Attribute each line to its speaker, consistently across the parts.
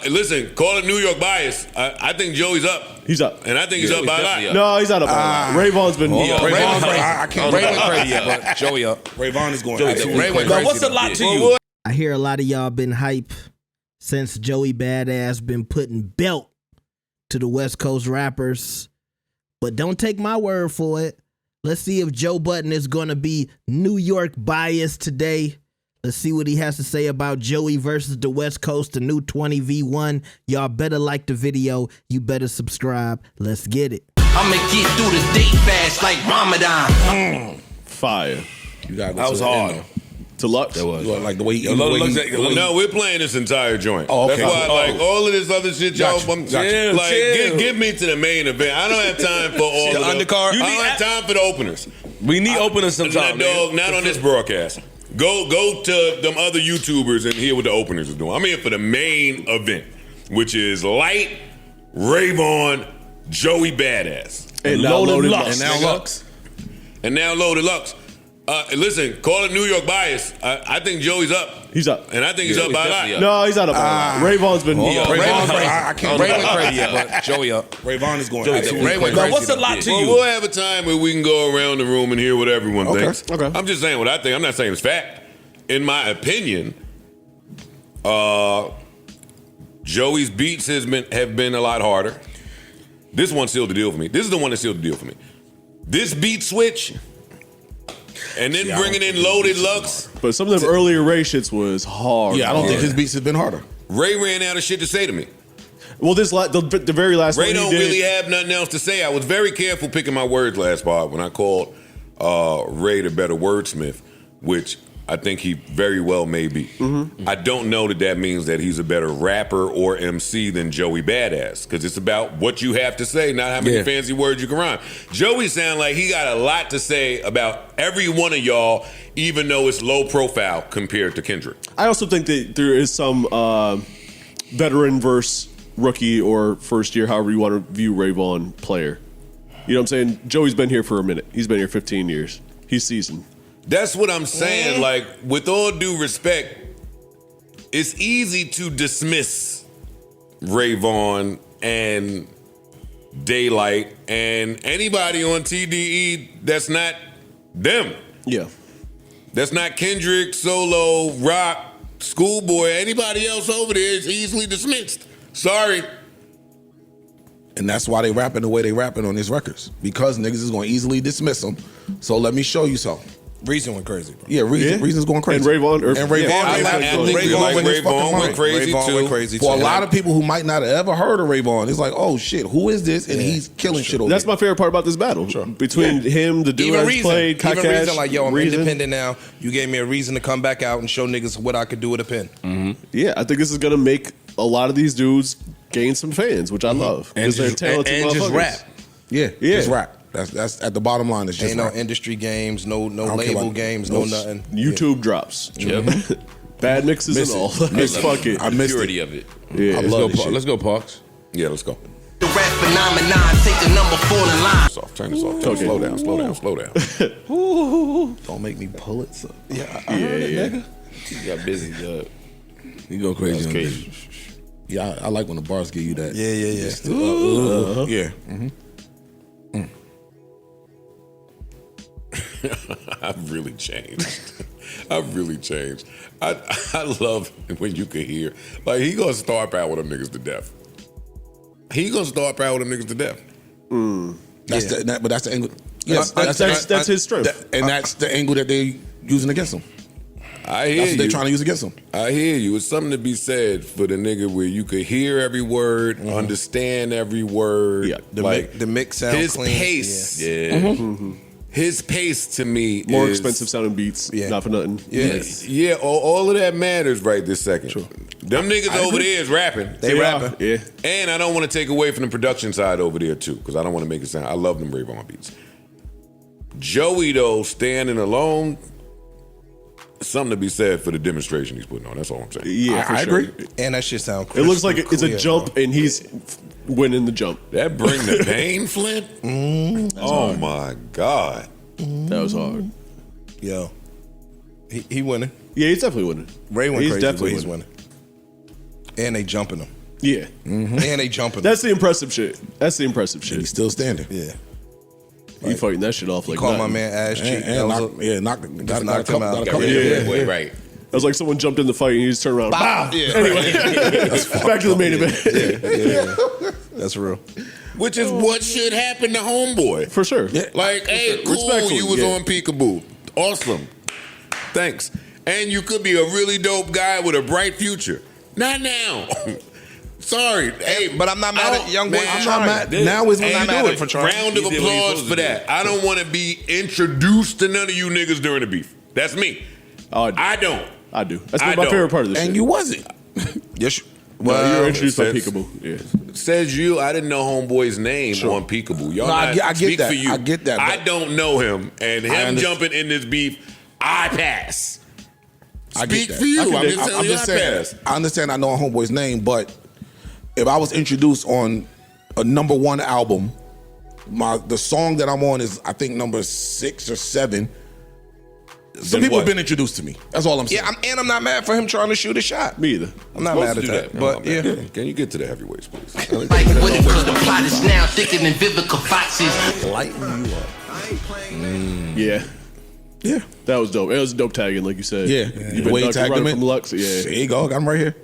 Speaker 1: Listen, call it New York bias. I think Joey's up.
Speaker 2: He's up.
Speaker 1: And I think he's up by a lot.
Speaker 2: No, he's not up by a lot. Ray Vaughn's been...
Speaker 3: Ray Vaughn's I can't. Ray went crazy, but Joey up.
Speaker 4: Ray Vaughn is going.
Speaker 3: Ray went crazy. What's a lot to you?
Speaker 5: I hear a lot of y'all been hype since Joey Badass been putting belt to the West Coast rappers. But don't take my word for it. Let's see if Joe Budden is going to be New York biased today. Let's see what he has to say about Joey versus the West Coast, the new 20v1. Y'all better like the video. You better subscribe. Let's get it.
Speaker 6: I'ma get through the day fast like Ramadan.
Speaker 2: Fire.
Speaker 4: You gotta go
Speaker 3: That was hard.
Speaker 2: To Lux?
Speaker 4: That was like the way he.
Speaker 1: No, we're playing this entire joint.
Speaker 4: Oh, okay.
Speaker 1: That's why, like, all of this other shit, y'all.
Speaker 3: Chill.
Speaker 1: Give me to the main event. I don't have time for all
Speaker 3: The
Speaker 1: of the
Speaker 3: undercard.
Speaker 1: I don't have time for the openers.
Speaker 3: We need openers sometime.
Speaker 1: Not on this broadcast. Go to them other YouTubers and hear what the openers are doing. I'm here for the main event, which is Light, Ray Vaughn, Joey Badass.
Speaker 2: And now Loaded Lux.
Speaker 1: And now Loaded Lux. Listen, call it New York bias. I think Joey's up.
Speaker 2: He's up.
Speaker 1: And I think he's up by a lot.
Speaker 2: No, he's not up by a lot. Ray Vaughn's been...
Speaker 4: Ray Vaughn, I can't.
Speaker 3: Ray went crazy, but Joey up.
Speaker 4: Ray Vaughn is going.
Speaker 3: Ray went crazy. What's a lot to you?
Speaker 1: We'll have a time where we can go around the room and hear what everyone thinks.
Speaker 2: Okay.
Speaker 1: I'm just saying what I think. I'm not saying it's fact. In my opinion, Joey's beats have been a lot harder. This one sealed the deal for me. This is the one that sealed the deal for me. This beat switch, and then bringing in Loaded Lux.
Speaker 2: But some of them earlier Ray shits was hard.
Speaker 4: Yeah, I don't think his beats have been harder.
Speaker 1: Ray ran out of shit to say to me.
Speaker 2: Well, the very last
Speaker 1: Ray
Speaker 2: one
Speaker 1: don't really have nothing else to say. I was very careful picking my words last part when I called Ray the better wordsmith, which I think he very well may be. Mm-hmm. I don't know that means that he's a better rapper or MC than Joey Badass, because it's about what you have to say, not how many fancy words you can rhyme. Joey sound like he got a lot to say about every one of y'all, even though it's low profile compared to Kendrick.
Speaker 2: I also think that there is some veteran versus rookie or first year, however you want to view Ray Vaughn player. You know what I'm saying? Joey's been here for a minute. He's been here 15 years. He's seasoned.
Speaker 1: That's what I'm saying. Like, with all due respect, it's easy to dismiss Ray Vaughn and Daylyt and anybody on TDE that's not them.
Speaker 2: Yeah.
Speaker 1: That's not Kendrick, Solo, Rock, Schoolboy. Anybody else over there is easily dismissed. Sorry.
Speaker 4: And that's why they rapping the way they rapping on these records, because niggas is going to easily dismiss them. So let me show you something.
Speaker 3: Reason went crazy, bro.
Speaker 4: Yeah, Reason's going crazy.
Speaker 2: And Ray Vaughn.
Speaker 1: Ray Vaughn went crazy too.
Speaker 4: For a lot of people who might not have ever heard of Ray Vaughn, it's like, oh shit, who is this? And he's killing shit over
Speaker 2: That's
Speaker 4: here.
Speaker 2: my favorite part about this battle. Sure. Between him, the dude that's played,
Speaker 3: Even
Speaker 2: Kakash,
Speaker 3: Reason, like, yo, I'm independent now. You gave me a reason to come back out and show niggas what I could do with a pen.
Speaker 2: Mm-hmm. Yeah, I think this is going to make a lot of these dudes gain some fans, which I love.
Speaker 3: And just rap.
Speaker 4: Yeah, just rap. That's at the bottom line. It's just
Speaker 3: ain't no industry games, no label games, no nothing.
Speaker 2: YouTube drops. Yep. Bad mixes and all. Fuck it.
Speaker 4: I missed
Speaker 3: purity of it.
Speaker 2: Yeah,
Speaker 3: let's go, Parks.
Speaker 1: Yeah, let's go.
Speaker 6: The rap phenomenon, take the number 4 in line.
Speaker 1: Turn this off. Slow down.
Speaker 4: Don't make me pull it. So.
Speaker 3: Yeah. You got busy, Doug.
Speaker 4: You go crazy.
Speaker 3: Crazy.
Speaker 4: Yeah, I like when the bars give you that.
Speaker 3: Yeah.
Speaker 4: Yeah. Mm-hmm.
Speaker 1: I've really changed. I love when you can hear, like, he gonna star power them niggas to death.
Speaker 4: But that's the angle.
Speaker 2: Yes, that's his strength.
Speaker 4: That's the angle that they using against him.
Speaker 1: I hear
Speaker 4: That's what
Speaker 1: you.
Speaker 4: they're trying to use against him.
Speaker 1: I hear you. It's something to be said for the nigga where you could hear every word, understand every word.
Speaker 2: Yeah,
Speaker 3: the mix sounds clean.
Speaker 1: His pace. Yeah. Mm-hmm. His pace to me
Speaker 2: more
Speaker 1: is
Speaker 2: expensive sounding beats, not for nothing.
Speaker 1: Yes. Yeah, all of that matters right this second.
Speaker 2: Sure.
Speaker 1: Them niggas over there is rapping.
Speaker 3: They rapping.
Speaker 2: Yeah.
Speaker 1: And I don't want to take away from the production side over there too, because I don't want to make it sound, I love them Ray Vaughn beats. Joey though, standing alone, something to be said for the demonstration he's putting on. That's all I'm saying.
Speaker 2: Yeah,
Speaker 4: I agree.
Speaker 3: And that shit sound
Speaker 2: It looks like it's a jump, and he's winning the jump.
Speaker 1: That bring the pain, Flint? Oh my God.
Speaker 2: That was hard.
Speaker 3: Yo. He winning.
Speaker 2: Yeah, he's definitely winning.
Speaker 3: Ray went
Speaker 2: he's
Speaker 3: crazy,
Speaker 2: definitely
Speaker 3: but he's winning. And they jumping them.
Speaker 2: Yeah.
Speaker 3: And they jumping them.
Speaker 2: That's the impressive shit. That's the impressive shit.
Speaker 4: He's still standing.
Speaker 3: Yeah.
Speaker 2: He fighting that shit off like
Speaker 3: Call my
Speaker 2: nothing.
Speaker 3: man ass cheek.
Speaker 4: And
Speaker 3: Knocked him out.
Speaker 4: got a couple.
Speaker 2: Yeah.
Speaker 1: Right.
Speaker 2: That was like someone jumped in the fight and he just turned around.
Speaker 3: Bow.
Speaker 2: Bow. Anyway, back to the main event.
Speaker 3: That's real.
Speaker 1: Which is what should happen to homeboy.
Speaker 2: For sure.
Speaker 1: Like, hey, cool,
Speaker 2: Respectfully,
Speaker 1: you was
Speaker 2: yeah.
Speaker 1: on Peekaboo. Awesome. Thanks. And you could be a really dope guy with a bright future. Not now. Sorry. Hey,
Speaker 3: But I'm not mad at young boy.
Speaker 1: man,
Speaker 3: I'm not mad. Now is when
Speaker 1: and
Speaker 3: I'm mad at for trying.
Speaker 1: round of
Speaker 7: He did what he was
Speaker 1: applause
Speaker 7: supposed
Speaker 1: for
Speaker 7: to
Speaker 1: that. I don't want to be introduced to none of you niggas during the beef. That's me.
Speaker 2: Oh,
Speaker 1: I don't.
Speaker 2: I do. That's
Speaker 1: I
Speaker 2: my
Speaker 1: don't.
Speaker 2: favorite part of this
Speaker 4: And
Speaker 2: shit.
Speaker 4: you wasn't.
Speaker 3: Yes.
Speaker 2: Well, you were introduced by
Speaker 1: says-
Speaker 2: Peekaboo. Yeah.
Speaker 1: Says you, I didn't know homeboy's name on Peekaboo. Y'all
Speaker 4: No, I
Speaker 1: not
Speaker 4: get- I get
Speaker 1: speak
Speaker 4: that.
Speaker 1: for you.
Speaker 4: I get that,
Speaker 1: I
Speaker 4: but-
Speaker 1: don't know him, and him
Speaker 4: understand.
Speaker 1: jumping in this beef, I pass.
Speaker 4: I get
Speaker 1: Speak
Speaker 4: that.
Speaker 1: for you.
Speaker 2: I
Speaker 1: I'm just telling
Speaker 4: I'm
Speaker 1: you,
Speaker 4: just
Speaker 1: I
Speaker 4: saying.
Speaker 1: pass.
Speaker 4: I understand. I know a homeboy's name, but if I was introduced on a #1 album, the song that I'm on is I think number 6 or 7. Some
Speaker 1: Then
Speaker 4: people
Speaker 1: what?
Speaker 4: have been introduced to me. That's all I'm saying.
Speaker 3: Yeah, I'm not mad for him trying to shoot a shot.
Speaker 2: Me either.
Speaker 3: I'm not
Speaker 7: Supposed
Speaker 3: mad
Speaker 7: to
Speaker 3: at
Speaker 7: do
Speaker 3: that.
Speaker 7: that.
Speaker 3: But yeah.
Speaker 1: Can you get to the heavyweights, please?
Speaker 6: Like with it, cause the plot is now thicker than Vivica Fox's.
Speaker 3: Lighten you up.
Speaker 2: Yeah.
Speaker 4: Yeah.
Speaker 2: That was dope. It was a dope tagging, like you said.
Speaker 4: Yeah.
Speaker 2: You've been
Speaker 4: Wade
Speaker 2: ducking,
Speaker 4: tagged him
Speaker 2: running
Speaker 4: in.
Speaker 2: from Lux.
Speaker 4: There
Speaker 2: Yeah.
Speaker 4: you go. I'm right here.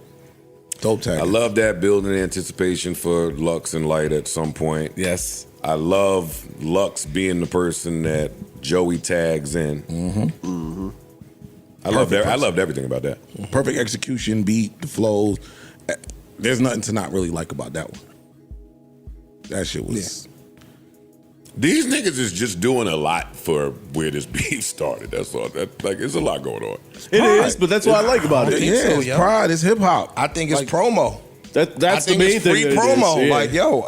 Speaker 4: Dope tag.
Speaker 1: I love that building anticipation for Lux and Light at some point.
Speaker 3: Yes.
Speaker 1: I love Lux being the person that Joey tags in. I loved everything about that.
Speaker 4: Perfect execution, beat, the flows. There's nothing to not really like about that one. That shit was.
Speaker 1: These niggas is just doing a lot for where this beef started. That's all. It's a lot going on.
Speaker 2: It is, but that's what I like about it.
Speaker 4: Yeah,
Speaker 3: so,
Speaker 4: it's
Speaker 3: yo.
Speaker 4: pride. It's hip hop.
Speaker 3: I think it's
Speaker 4: Like,
Speaker 3: promo.
Speaker 2: That's
Speaker 3: I
Speaker 2: the
Speaker 3: think
Speaker 2: main
Speaker 3: it's
Speaker 2: thing.
Speaker 3: free
Speaker 2: that it
Speaker 3: promo.
Speaker 2: is, yeah.
Speaker 3: Like, yo,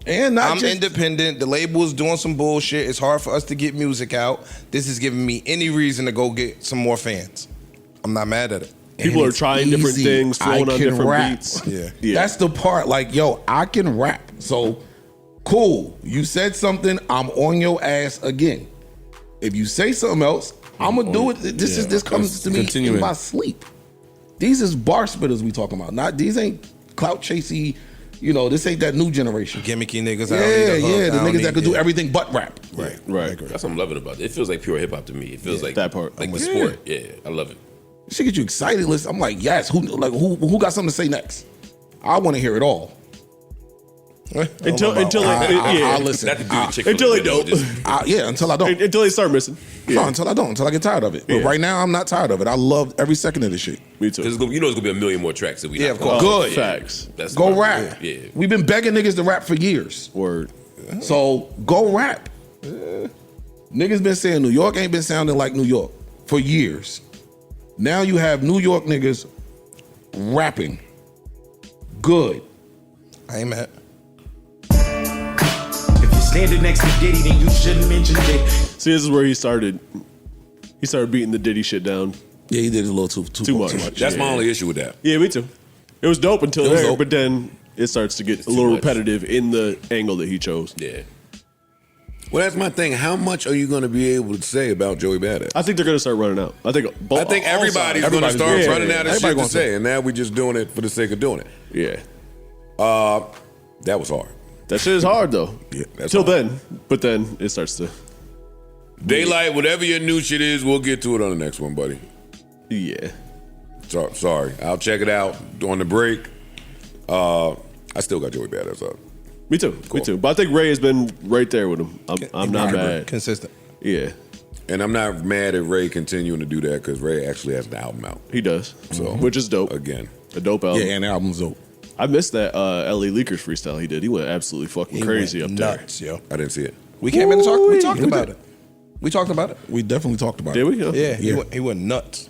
Speaker 4: and not
Speaker 3: I'm
Speaker 4: just,
Speaker 3: independent. The label is doing some bullshit. It's hard for us to get music out. This is giving me any reason to go get some more fans. I'm not mad at it.
Speaker 2: People
Speaker 4: and
Speaker 2: are
Speaker 4: it's
Speaker 2: trying different
Speaker 4: easy.
Speaker 2: things, flowing
Speaker 4: I
Speaker 2: on
Speaker 4: can
Speaker 2: different
Speaker 4: rap.
Speaker 2: beats.
Speaker 3: Yeah.
Speaker 4: That's the part. Like, yo, I can rap. So cool. You said something. I'm on your ass again. If you say something else, I'm gonna do it. This comes to me in my sleep. These is bar spitters we talking about. Not these ain't clout chasey. You know, this ain't that new generation.
Speaker 3: Gimmicky niggas.
Speaker 4: Yeah, the niggas that could do everything but rap.
Speaker 3: Right.
Speaker 2: Right.
Speaker 7: That's what I'm loving about it. It feels like pure hip hop to me. It feels like
Speaker 2: that part.
Speaker 7: like
Speaker 2: I'm
Speaker 7: the
Speaker 2: with
Speaker 7: sport. Yeah, I love it.
Speaker 4: Shit get you excited. Listen, I'm like, yes. Who got something to say next? I want to hear it all.
Speaker 2: Until
Speaker 4: I listen.
Speaker 7: Not to do the chick
Speaker 2: Until they
Speaker 7: fil A,
Speaker 2: don't.
Speaker 7: just-
Speaker 4: Until I don't.
Speaker 2: Until they start missing.
Speaker 4: No, until I don't. Until I get tired of it. But
Speaker 2: Yeah.
Speaker 4: right now, I'm not tired of it. I love every second of this shit.
Speaker 2: Me too.
Speaker 7: Because you know it's gonna be a million more tracks that we.
Speaker 3: Yeah,
Speaker 7: not
Speaker 3: of course.
Speaker 7: gonna-
Speaker 4: Good.
Speaker 2: Facts.
Speaker 7: That's
Speaker 4: Go
Speaker 7: smart.
Speaker 4: rap.
Speaker 7: Yeah.
Speaker 4: We've been begging niggas to rap for years.
Speaker 2: Word.
Speaker 4: So go rap. Niggas been saying New York ain't been sounding like New York for years. Now you have New York niggas rapping. Good.
Speaker 3: I ain't mad.
Speaker 8: If you're standing next to Diddy, then you shouldn't mention Diddy.
Speaker 2: See, this is where he started. He started beating the Diddy shit down.
Speaker 4: Yeah, he did it a little too much.
Speaker 1: That's my only issue with that.
Speaker 2: Yeah, me too. It was dope until
Speaker 4: It was
Speaker 2: there,
Speaker 4: dope.
Speaker 2: but then it starts to get a little
Speaker 7: much.
Speaker 2: repetitive in the angle that he chose.
Speaker 7: Yeah.
Speaker 1: Well, that's my thing. How much are you going to be able to say about Joey Bada?
Speaker 2: I think they're gonna start running out. I think
Speaker 1: I think everybody's going to start
Speaker 2: yeah,
Speaker 1: running out of
Speaker 4: everybody
Speaker 1: shit to
Speaker 4: gonna
Speaker 1: say, and now we're just doing it for the sake of doing it.
Speaker 2: Yeah.
Speaker 1: That was hard.
Speaker 2: That shit is hard though.
Speaker 1: Yeah, that's
Speaker 2: Till
Speaker 1: hard.
Speaker 2: then, but then it starts to.
Speaker 1: Daylyt, whatever your new shit is, we'll get to it on the next one, buddy.
Speaker 2: Yeah.
Speaker 1: Sorry. I'll check it out on the break. I still got Joey Bada up.
Speaker 2: Me too. Me too. But I think Ray has been right there with him. I'm not mad.
Speaker 3: Consistent.
Speaker 2: Yeah,
Speaker 1: And I'm not mad at Ray continuing to do that because Ray actually has an album out.
Speaker 2: he does.
Speaker 1: So,
Speaker 2: which is dope.
Speaker 1: Again.
Speaker 2: A dope album.
Speaker 4: Yeah, and the album's dope.
Speaker 2: I missed that LA Leakers freestyle he did. He went absolutely fucking crazy up there.
Speaker 3: Nuts, yo.
Speaker 1: I didn't see it.
Speaker 3: We came in and talked. We
Speaker 2: Ooh-wee.
Speaker 3: talked about it. We talked about it.
Speaker 4: We definitely talked about
Speaker 2: Did
Speaker 4: it.
Speaker 2: we?
Speaker 3: Yeah,
Speaker 4: Yeah.
Speaker 3: he went nuts.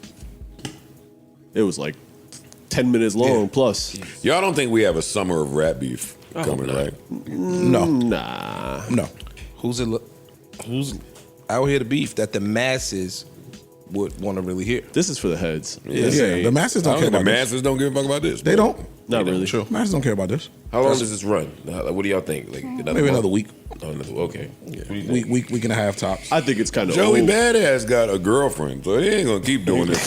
Speaker 2: It was like 10 minutes long
Speaker 3: Yeah.
Speaker 2: plus.
Speaker 1: Y'all don't think we have a summer of rap beef coming,
Speaker 7: not.
Speaker 1: right?
Speaker 4: No,
Speaker 2: Nah.
Speaker 4: no.
Speaker 3: Who's out here to beef that the masses would want to really hear.
Speaker 2: This is for the heads.
Speaker 4: Yeah, the masses don't care
Speaker 1: The
Speaker 4: about this.
Speaker 1: masses don't give a fuck about this.
Speaker 4: They don't.
Speaker 2: Not really.
Speaker 3: Sure.
Speaker 4: Masses don't care about this.
Speaker 7: How long does this run? What do y'all think? Like
Speaker 4: Maybe another week.
Speaker 7: Oh, okay.
Speaker 4: Week and a half tops.
Speaker 2: I think it's kind of
Speaker 1: Joey
Speaker 2: old.
Speaker 1: Badass got a girlfriend, so he ain't gonna keep doing this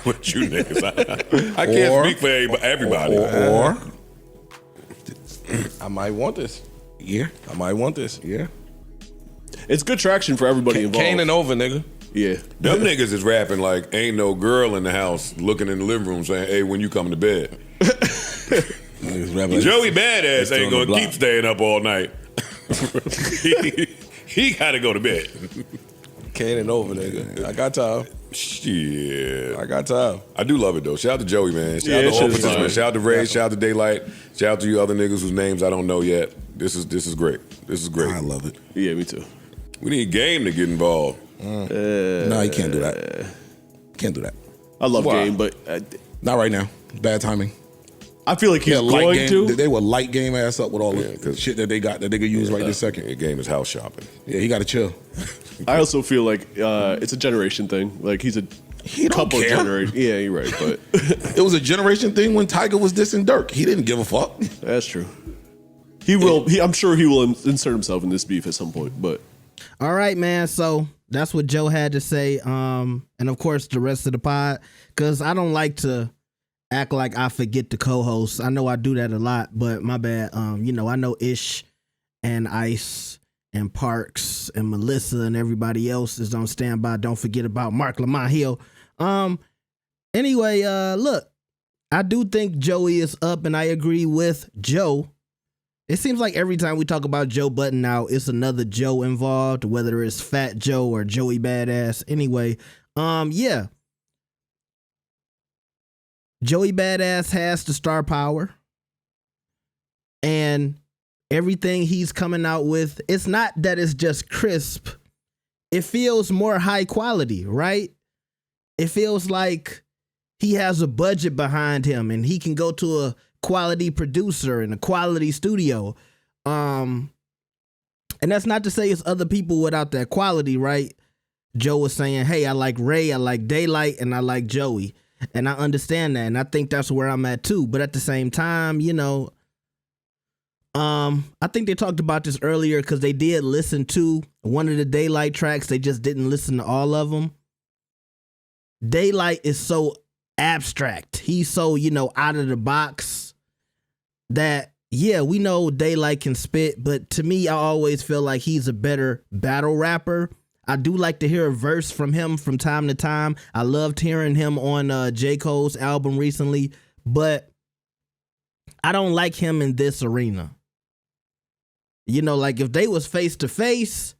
Speaker 1: with you niggas. I can't speak for everybody.
Speaker 4: Or
Speaker 3: I might want this.
Speaker 4: yeah,
Speaker 3: I might want this.
Speaker 4: yeah.
Speaker 2: It's good traction for everybody involved.
Speaker 3: Kane and over, nigga.
Speaker 2: Yeah.
Speaker 1: Them niggas is rapping like ain't no girl in the house looking in the living room saying, "Hey, when you coming to bed?" Joey Badass ain't gonna keep staying up all night. he gotta go to bed.
Speaker 3: Kane and over, nigga. I got time.
Speaker 1: Shit.
Speaker 3: I got time.
Speaker 1: I do love it though. Shout out to Joey, man. Shout
Speaker 2: Yeah,
Speaker 1: out to all
Speaker 2: shit's
Speaker 1: participants.
Speaker 2: fine.
Speaker 1: Shout out to Ray. Shout out to Daylyt. Shout out to you other niggas whose names I don't know yet. This is great. This is great.
Speaker 4: I love it.
Speaker 2: Yeah, me too.
Speaker 1: We need Game to get involved.
Speaker 4: No, you can't do that. Can't do that.
Speaker 2: I love
Speaker 3: Why?
Speaker 2: Game, but
Speaker 4: Not right now. Bad timing.
Speaker 2: I feel like he's
Speaker 4: Yeah, light
Speaker 2: going
Speaker 4: game.
Speaker 2: to.
Speaker 4: They will light Game ass up with all the
Speaker 1: 'cause-
Speaker 4: shit that they got that they could use right this second.
Speaker 1: Yeah, Game is house shopping.
Speaker 4: Yeah, he got to chill.
Speaker 2: I also feel like it's a generation thing. Like he's a
Speaker 4: He don't
Speaker 2: couple
Speaker 4: care.
Speaker 2: generations. Yeah, you're right, but
Speaker 4: It was a generation thing when Tiger was dissing Dirk. He didn't give a fuck.
Speaker 2: that's true. He will. I'm sure he will insert himself in this beef at some point. But
Speaker 5: All right, man. So that's what Joe had to say. And of course, the rest of the pod, because I don't like to act like I forget the co-hosts. I know I do that a lot, but my bad. I know Ish and Ice and Parks and Melissa and everybody else is on standby. Don't forget about Mark Lamont Hill. Anyway, look, I do think Joey is up, and I agree with Joe. It seems like every time we talk about Joe Budden now, it's another Joe involved, whether it's Fat Joe or Joey Badass. Anyway, yeah. Joey Badass has the star power. And everything he's coming out with, it's not that it's just crisp. It feels more high quality, right? It feels like he has a budget behind him and he can go to a quality producer and a quality studio. And that's not to say it's other people without that quality, right? Joe was saying, hey, I like Ray, I like Daylyt, and I like Joey. And I understand that. And I think that's where I'm at too. But at the same time, I think they talked about this earlier because they did listen to one of the Daylyt tracks. They just didn't listen to all of them. Daylyt is so abstract. He's so, out of the box that, yeah, we know Daylyt can spit, but to me, I always feel like he's a better battle rapper. I do like to hear a verse from him from time to time. I loved hearing him on J. Cole's album recently, but I don't like him in this arena. Like if they was face to face,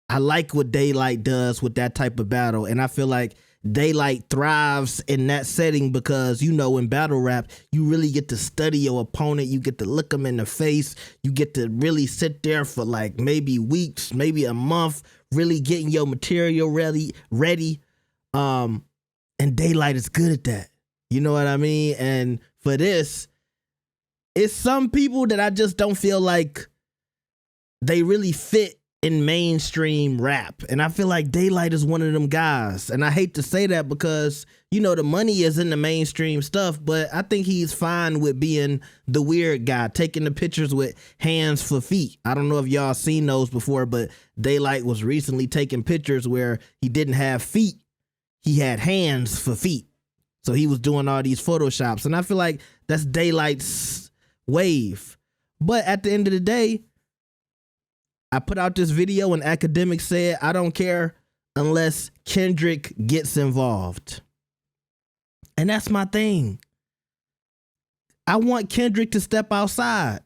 Speaker 5: I like what Daylyt does with that type of battle. And I feel like Daylyt thrives in that setting because, in battle rap, you really get to study your opponent. You get to look them in the face. You get to really sit there for like maybe weeks, maybe a month, really getting your material ready. And Daylyt is good at that. You know what I mean? And for this, it's some people that I just don't feel like they really fit in mainstream rap. And I feel like Daylyt is one of them guys. And I hate to say that because, the money is in the mainstream stuff, but I think he's fine with being the weird guy, taking the pictures with hands for feet. I don't know if y'all seen those before, but Daylyt was recently taking pictures where he didn't have feet. He had hands for feet. So he was doing all these Photoshops. And I feel like that's Daylight's wave. But at the end of the day, I put out this video and Academic said, I don't care unless Kendrick gets involved. And that's my thing. I want Kendrick to step outside.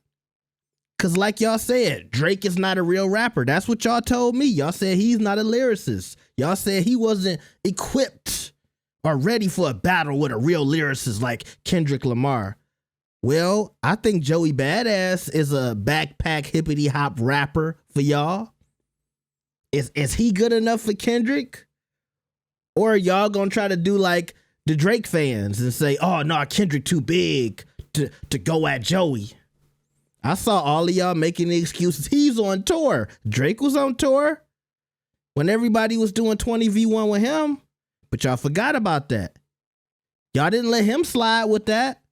Speaker 5: Because like y'all said, Drake is not a real rapper. That's what y'all told me. Y'all said he's not a lyricist. Y'all said he wasn't equipped or ready for a battle with a real lyricist like Kendrick Lamar. Well, I think Joey Badass is a backpack hippity hop rapper for y'all. Is he good enough for Kendrick? Or are y'all gonna try to do like the Drake fans and say, oh no, Kendrick too big to go at Joey? I saw all of y'all making the excuses. He's on tour. Drake was on tour. when everybody was doing 20v1 with him, but y'all forgot about that. Y'all didn't let him slide with that.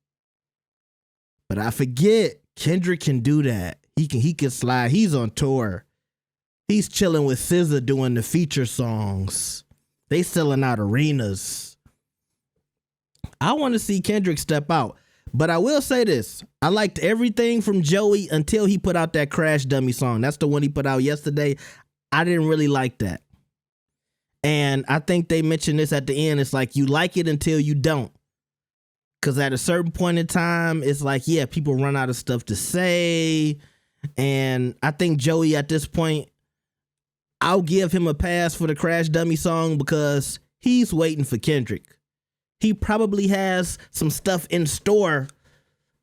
Speaker 5: But I forget, Kendrick can do that. He can slide. He's on tour. He's chilling with SZA doing the feature songs. They selling out arenas. I want to see Kendrick step out. But I will say this. I liked everything from Joey until he put out that Crash Dummy song. That's the one he put out yesterday. I didn't really like that. And I think they mentioned this at the end. It's like you like it until you don't. Because at a certain point in time, it's like, yeah, people run out of stuff to say. And I think Joey at this point, I'll give him a pass for the Crash Dummy song because he's waiting for Kendrick. He probably has some stuff in store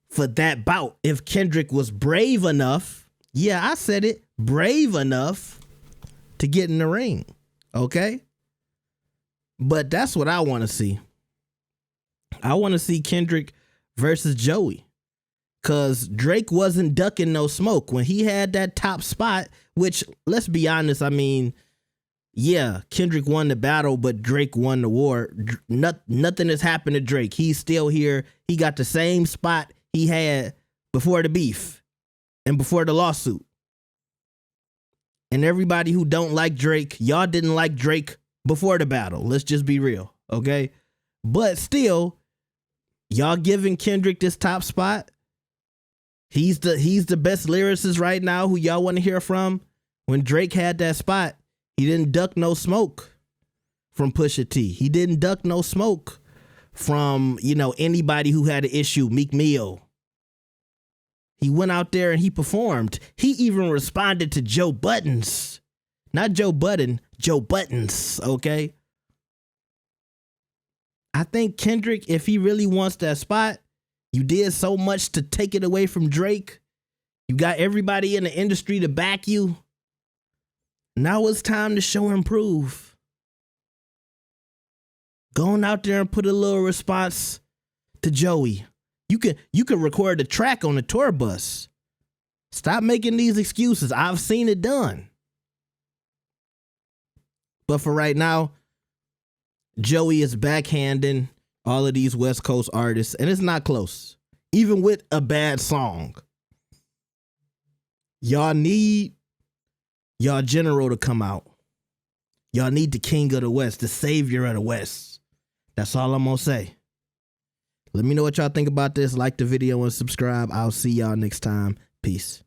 Speaker 5: for that bout. If Kendrick was brave enough, yeah, I said it, brave enough to get in the ring. Okay? But that's what I want to see. I want to see Kendrick versus Joey. Because Drake wasn't ducking no smoke. When he had that top spot, which, let's be honest, I mean, yeah, Kendrick won the battle, but Drake won the war. Nothing has happened to Drake. He's still here. He got the same spot he had before the beef and before the lawsuit. And everybody who don't like Drake, y'all didn't like Drake before the battle. Let's just be real, okay? But still, y'all giving Kendrick this top spot. He's the best lyricist right now who y'all want to hear from. When Drake had that spot, he didn't duck no smoke from Pusha T. He didn't duck no smoke from, anybody who had an issue, Meek Mill. He went out there and he performed. He even responded to Joe Buttons. Not Joe Budden, Joe Buttons, okay? I think Kendrick, if he really wants that spot, you did so much to take it away from Drake. You got everybody in the industry to back you. Now it's time to show and prove. Going out there and put a little response to Joey. You can record the track on the tour bus. Stop making these excuses. I've seen it done. But for right now, Joey is backhanding all of these West Coast artists, and it's not close. Even with a bad song. Y'all need y'all general to come out. Y'all need the king of the West, the savior of the West. That's all I'm gonna say. Let me know what y'all think about this. Like the video and subscribe. I'll see y'all next time. Peace.